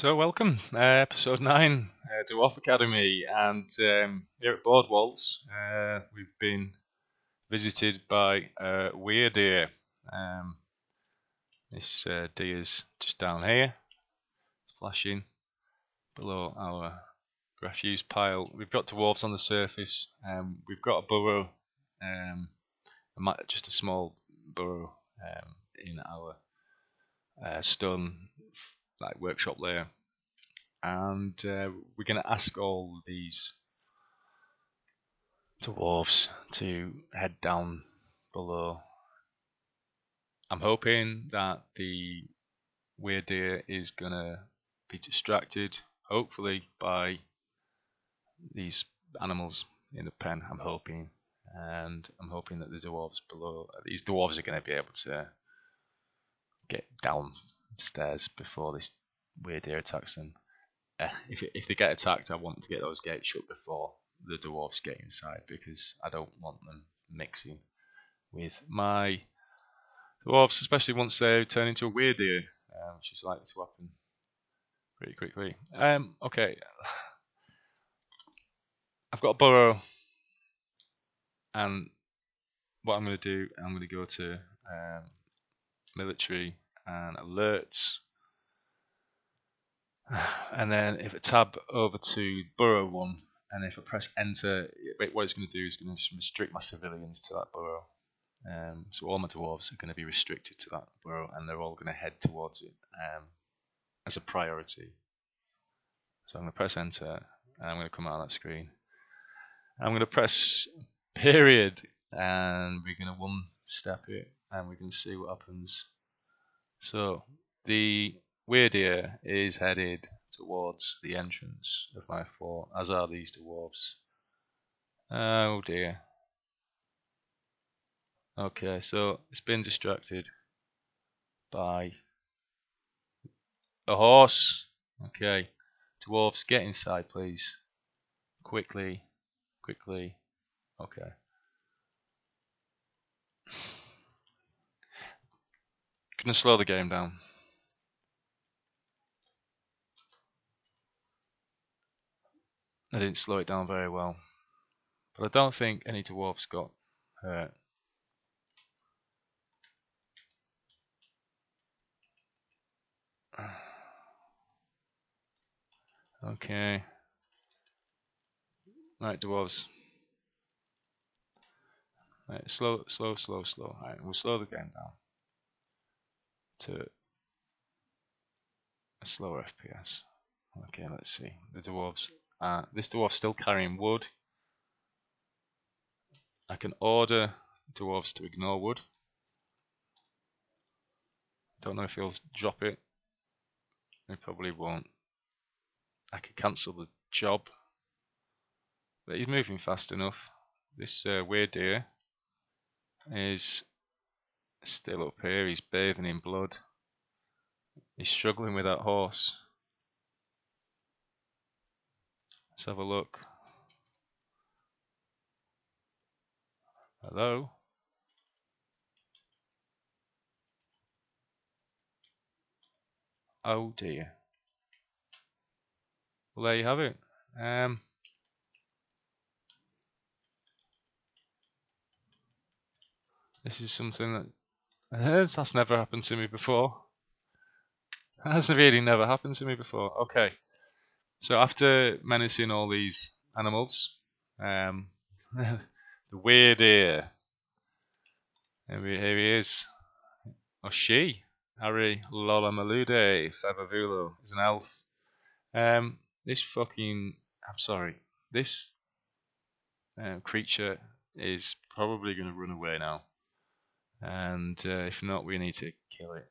So welcome, episode 9, Dwarf Academy, and here at Board Walls, we've been visited by weredeer. This deer's just down here, flashing below our refuse pile. We've got dwarves on the surface. We've got a burrow, just a small burrow in our stone workshop layer. And we're going to ask all these dwarves to head down below. I'm hoping that the weredeer is going to be distracted, hopefully, by these animals in the pen. I'm hoping. And I'm hoping that the dwarves below, these dwarves are going to be able to get downstairs before this weredeer attacks them. If they get attacked, I want to get those gates shut before the dwarves get inside, because I don't want them mixing with my dwarves, especially once they turn into a weredeer, which is likely to happen pretty quickly. Okay, I've got a burrow, and what I'm going to do, I'm going to go to military and alerts. And then if I tab over to burrow 1, and if I press enter, what it's going to do is going to restrict my civilians to that burrow. So all my dwarves are going to be restricted to that burrow, and they're all going to head towards it as a priority. So I'm going to press enter, and I'm going to come out of that screen. I'm going to press period, and we're going to one-step it, and we're going to see what happens. So the weredeer is headed towards the entrance of my fort, as are these dwarves. Oh dear. Okay, so it's been distracted by a horse. Okay, dwarves, get inside, please. Quickly. Okay. Gonna slow the game down. I didn't slow it down very well, but I don't think any dwarves got hurt. Okay. Right, dwarves. Right, slow. Alright, we'll slow the game down to a slower FPS. Okay, let's see. The dwarves. This dwarf's still carrying wood. I can order dwarves to ignore wood. Don't know if he'll drop it. He probably won't. I could cancel the job. But he's moving fast enough. This weredeer is still up here. He's bathing in blood. He's struggling with that horse. Let's have a look. Hello? Oh dear. Well, there you have it. This is something that's never happened to me before. That's really never happened to me before. Okay. So after menacing all these animals, the weredeer. Here he is. Or she. Harry Lola Malude Fevavulo is an elf. This creature is probably going to run away now. And if not, we need to kill it.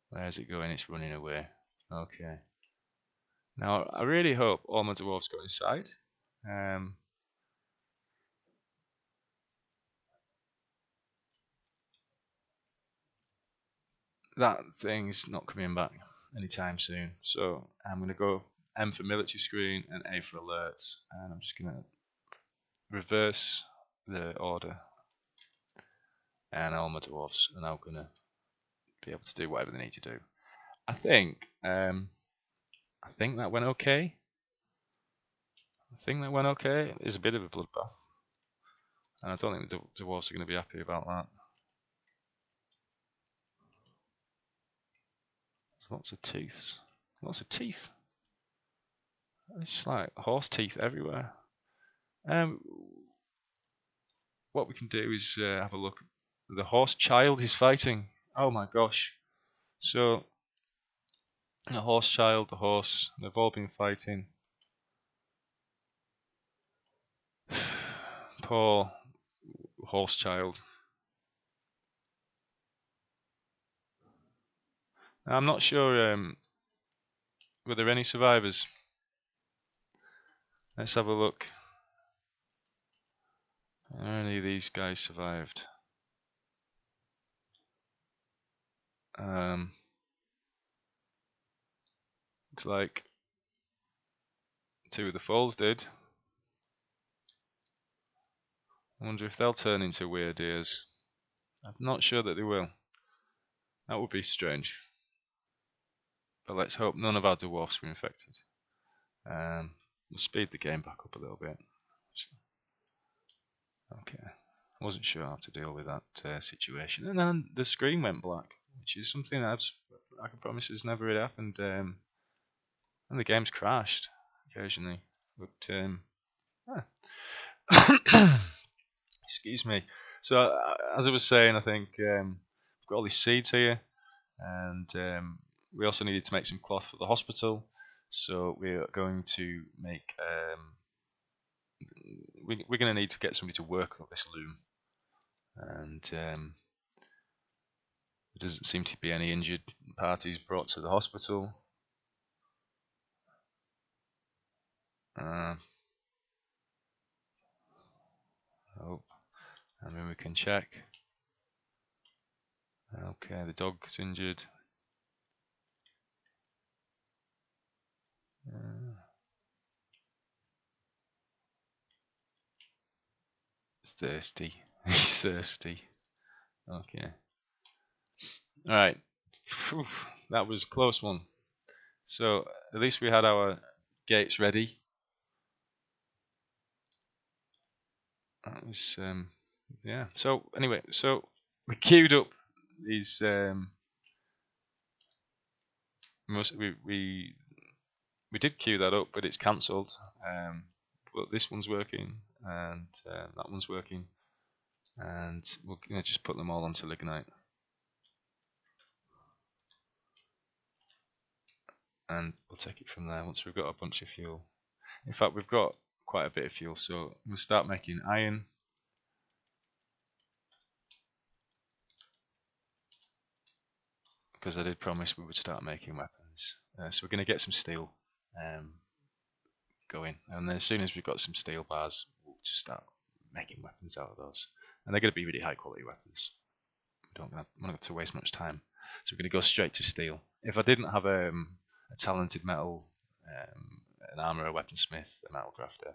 Where's it going? It's running away. Okay. Now, I really hope all my dwarves go inside. That thing's not coming back anytime soon. So I'm going to go M for military screen and A for alerts. And I'm just going to reverse the order. And all my dwarves are now going to be able to do whatever they need to do. I think that went okay. It's a bit of a bloodbath, and I don't think the dwarves are going to be happy about that. There's lots of teeth. It's like horse teeth everywhere. What we can do is have a look. The horse child is fighting. Oh my gosh. So, the horse child, the horse, they've all been fighting. Poor horse child. I'm not sure, were there any survivors? Let's have a look. Are any of these guys survived? Looks like 2 of the foals did. I wonder if they'll turn into weredeers. I'm not sure that they will. That would be strange. But let's hope none of our dwarfs were infected. We'll speed the game back up a little bit. Okay. I wasn't sure how to deal with that situation. And then the screen went black, which is something I can promise has never really happened. And the game's crashed occasionally. But excuse me. So as I was saying, I think we've got all these seeds here, and we also needed to make some cloth for the hospital. So we're going to make. We're going to need to get somebody to work on this loom, and there doesn't seem to be any injured parties brought to the hospital. Oh, and then we can check. Okay, the dog's injured. It's thirsty. He's thirsty. Okay. Alright. That was a close one. So, at least we had our gates ready. That was, yeah. So, anyway, we queued up these, we did queue that up, but it's cancelled. But this one's working, and that one's working, and we're gonna just put them all onto lignite, and we'll take it from there once we've got a bunch of fuel. In fact, we've got quite a bit of fuel, so we'll start making iron. Because I did promise we would start making weapons. So we're going to get some steel going, and then as soon as we've got some steel bars, we'll just start making weapons out of those. And they're going to be really high quality weapons. I'm not going to waste much time. So we're going to go straight to steel. If I didn't have a talented metal, an armourer, a weaponsmith, a metal crafter,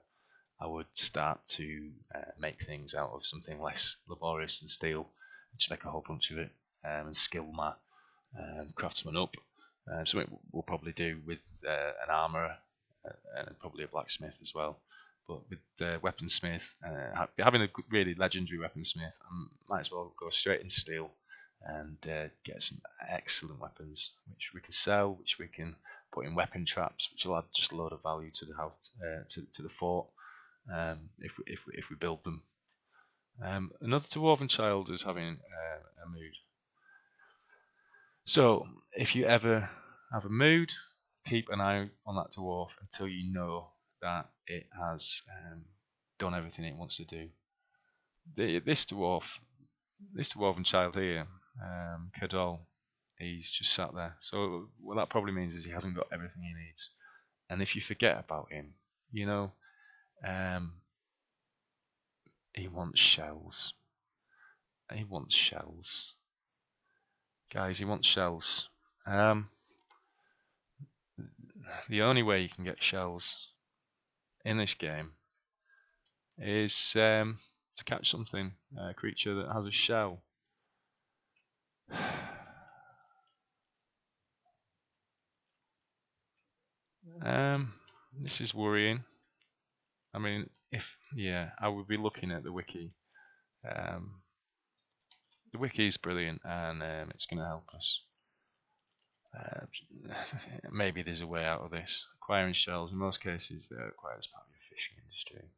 I would start to make things out of something less laborious than steel. Just make a whole bunch of it and skill my craftsman up. Something we'll probably do with an armourer and probably a blacksmith as well. But with the weaponsmith, having a really legendary weaponsmith, I might as well go straight into steel and get some excellent weapons, which we can sell, which we can put in weapon traps, which will add just a load of value to the house, to the fort, if we build them. Another dwarven child is having a mood. So, if you ever have a mood, keep an eye on that dwarf until you know that it has done everything it wants to do. This dwarven child here, Kadol, he's just sat there. So what that probably means is he hasn't got everything he needs. And if you forget about him, you know, he wants shells. He wants shells. Guys, he wants shells. The only way you can get shells in this game is to catch something, a creature that has a shell. This is worrying. I mean, I would be looking at the wiki. The wiki is brilliant, and it's going to help us. Maybe there's a way out of this. Acquiring shells, in most cases, they're acquired as part of your fishing industry.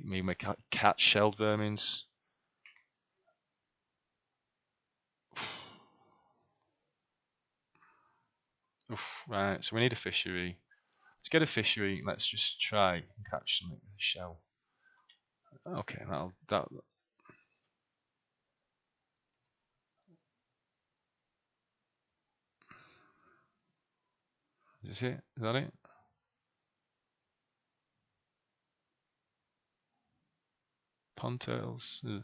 We may catch shelled vermins. Oof, right, so we need a fishery. Let's get a fishery. Let's just try and catch something with a shell. Okay, that. Is this it? Is that it? Pond turtles. Ugh.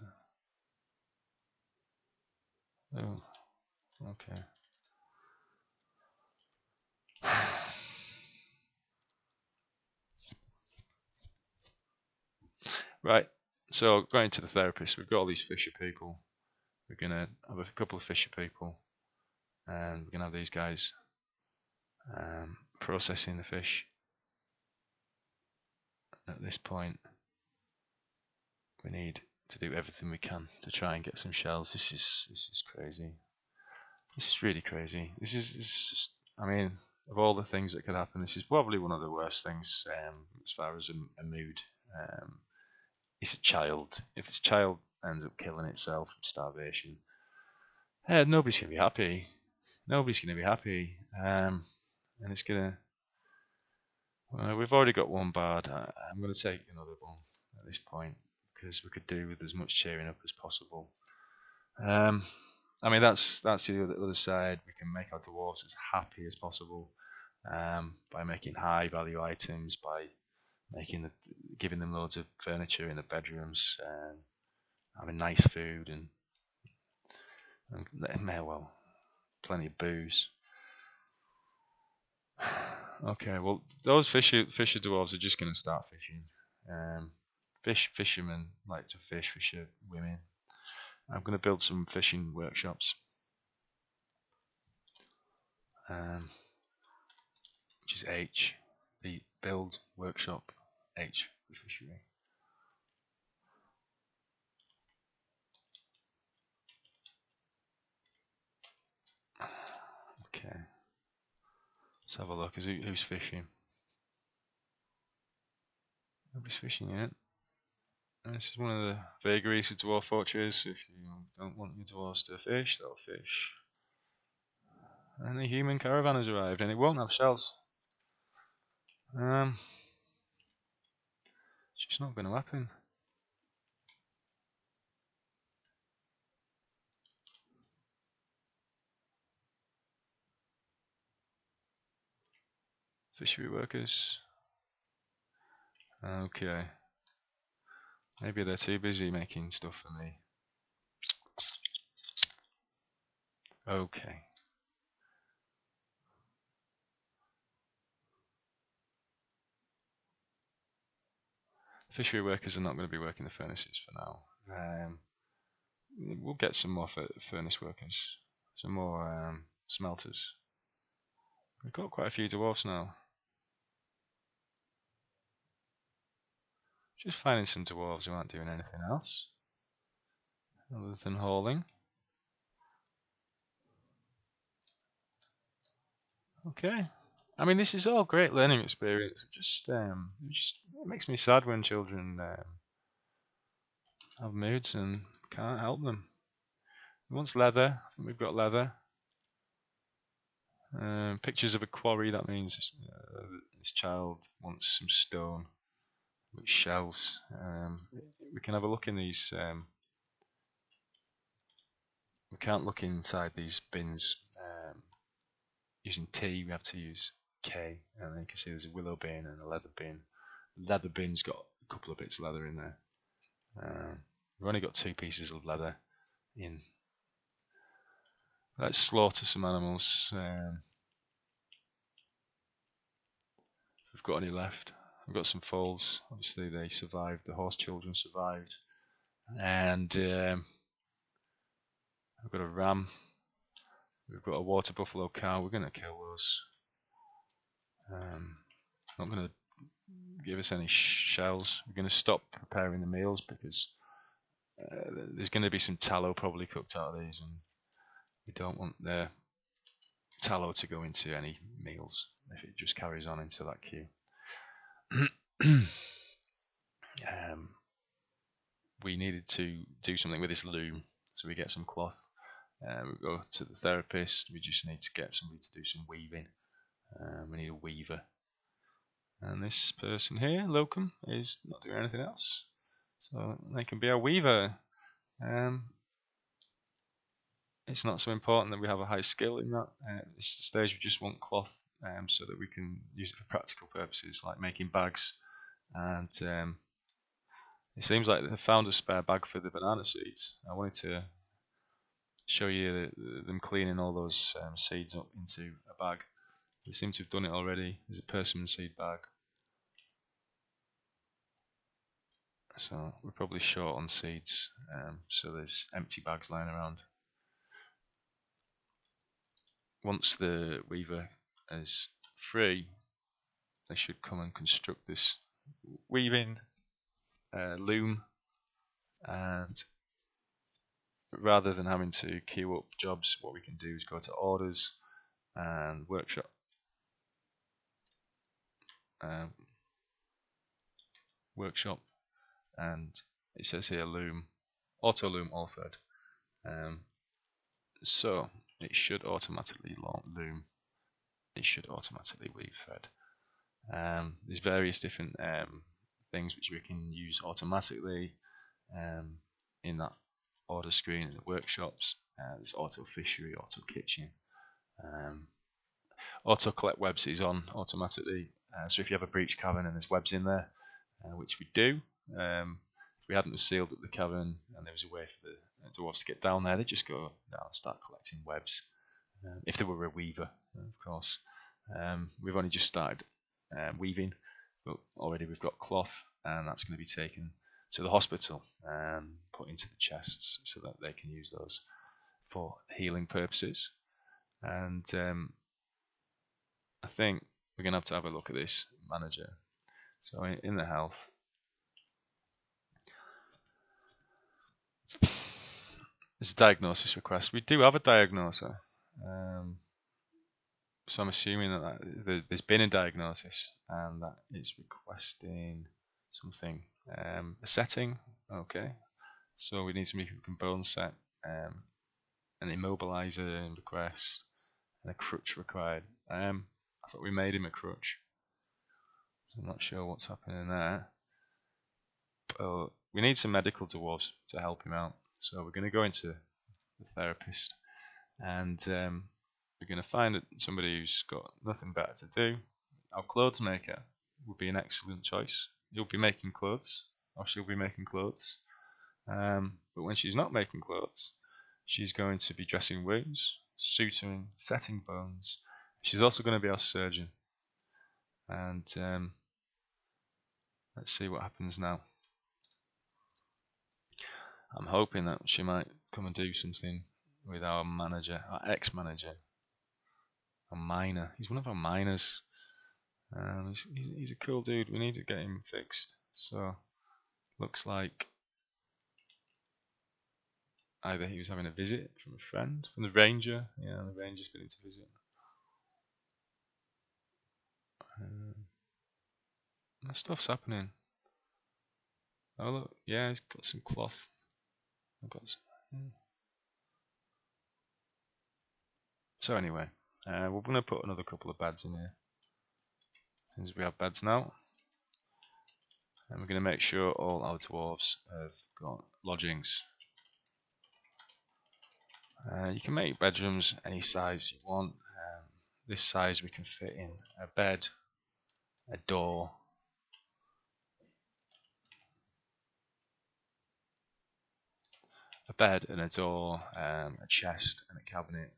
Oh, okay. Right. So going to the therapist, we've got all these fisher people. We're gonna have a couple of fisher people, and we're gonna have these guys processing the fish. At this point, we need to do everything we can to try and get some shells. This is crazy. This is really crazy. This is just, I mean, of all the things that could happen, this is probably one of the worst things as far as a mood. It's a child. If this child ends up killing itself from starvation, nobody's gonna be happy. Nobody's gonna be happy, and it's gonna. We've already got one bard. I'm gonna take another one at this point because we could do with as much cheering up as possible. I mean, that's the other side. We can make our dwarves as happy as possible by making high value items, by giving them loads of furniture in the bedrooms, having nice food, and well, plenty of booze. Okay, well, those fisher dwarves are just going to start fishing. Fishermen like to fish. Fisher women. I'm going to build some fishing workshops. Which is H, the build workshop, H for fishery. Okay, let's have a look. Who's fishing? Nobody's fishing yet. This is one of the vagaries of Dwarf Fortress. If you don't want your dwarves to fish, they'll fish. And the human caravan has arrived, and it won't have shells. It's just not going to happen. Fishery workers. Okay. Maybe they're too busy making stuff for me. Okay. Fishery workers are not going to be working the furnaces for now. We'll get some more furnace workers, some more smelters. We've got quite a few dwarfs now. Just finding some dwarves who aren't doing anything else other than hauling. Okay. I mean, this is all great learning experience. It makes me sad when children have moods and can't help them. He wants leather. I think we've got leather. Pictures of a quarry. That means this child wants some stone with shells. We can have a look in these. We can't look inside these bins using T. We have to use K, and then you can see there's a willow bin and a leather bin. The leather bin's got a couple of bits of leather in there. We've only got 2 pieces of leather in. Let's slaughter some animals. If we've got any left. We've got some foals. Obviously, they survived. The horse children survived. And we've got a ram. We've got a water buffalo cow. We're going to kill those. Not going to give us any shells. We're going to stop preparing the meals because there's going to be some tallow probably cooked out of these, and we don't want the tallow to go into any meals if it just carries on into that queue. We needed to do something with this loom, so we get some cloth. We go to the therapist. We just need to get somebody to do some weaving. We need a weaver. And this person here, Locum, is not doing anything else, so they can be our weaver. It's not so important that we have a high skill in that. At this stage we just want cloth so that we can use it for practical purposes like making bags, and it seems like they found a spare bag for the banana seeds. I wanted to show you them cleaning all those seeds up into a bag. They seem to have done it already. There's a persimmon seed bag. So we're probably short on seeds, so there's empty bags lying around. Once the weaver is free, they should come and construct this weaving loom, and rather than having to queue up jobs, what we can do is go to orders and workshop. Workshop, and it says here loom, auto loom all thread. So it should automatically loom. It should automatically weave thread. There's various different things which we can use automatically in that order screen in the workshops. There's auto fishery, auto kitchen. Auto collect webs is on automatically. So if you have a breach cavern and there's webs in there, which we do, if we hadn't sealed up the cavern and there was a way for the dwarves to get down there, they'd just go down and start collecting webs. If they were a weaver, of course. We've only just started weaving, but already we've got cloth, and that's going to be taken to the hospital and put into the chests so that they can use those for healing purposes. And I think we're going to have a look at this manager. So in the health, there's a diagnosis request. We do have a diagnoser. So I'm assuming that there's been a diagnosis and that it's requesting something. A setting, okay. So we need somebody who can bone set, an immobilizer in request, and a crutch required. I thought we made him a crutch, so I'm not sure what's happening there. But we need some medical dwarves to help him out. So we're going to go into the therapist, and we're going to find somebody who's got nothing better to do. Our clothes maker would be an excellent choice. You'll be making clothes, or she'll be making clothes. But when she's not making clothes, she's going to be dressing wounds, suturing, setting bones. She's also going to be our surgeon. And let's see what happens now. I'm hoping that she might come and do something with our manager, our ex-manager, a miner. He's one of our miners. He's a cool dude. We need to get him fixed. So looks like either he was having a visit from a friend, from the ranger. Yeah, the ranger's been in to visit. That stuff's happening. Oh look, yeah, he's got some cloth. I've got some, yeah. So anyway, we're going to put another couple of beds in here, since we have beds now. And we're going to make sure all our dwarves have got lodgings. You can make bedrooms any size you want. This size we can fit in a bed, a door, and a door, a chest and a cabinet.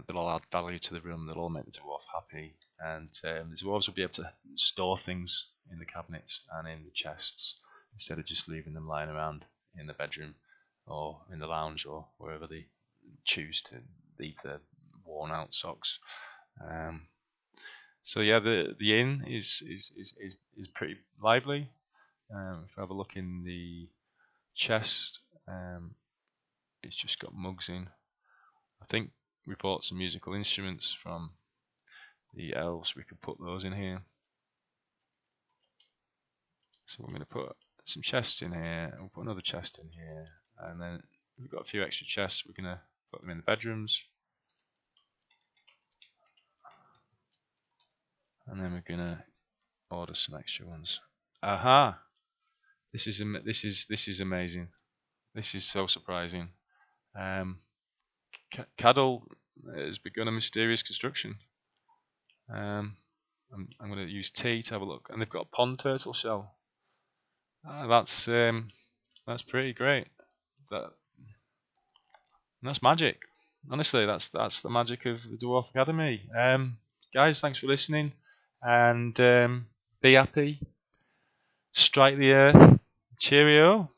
They'll all add value to the room. They'll all make the dwarf happy, and the dwarves will be able to store things in the cabinets and in the chests instead of just leaving them lying around in the bedroom or in the lounge or wherever they choose to leave their worn out socks. So yeah, the inn is pretty lively. If I have a look in the chest, it's just got mugs in. I think we bought some musical instruments from the elves. We could put those in here. So we're going to put some chests in here, and we'll put another chest in here, and then we've got a few extra chests. We're going to put them in the bedrooms, and then we're going to order some extra ones. Aha! This is amazing. This is so surprising. Cadel has begun a mysterious construction. I'm going to use T to have a look, and they've got a pond turtle shell. That's pretty great. That's magic. Honestly, that's the magic of the Dwarf Academy. Guys, thanks for listening, and be happy. Strike the earth. Cheerio.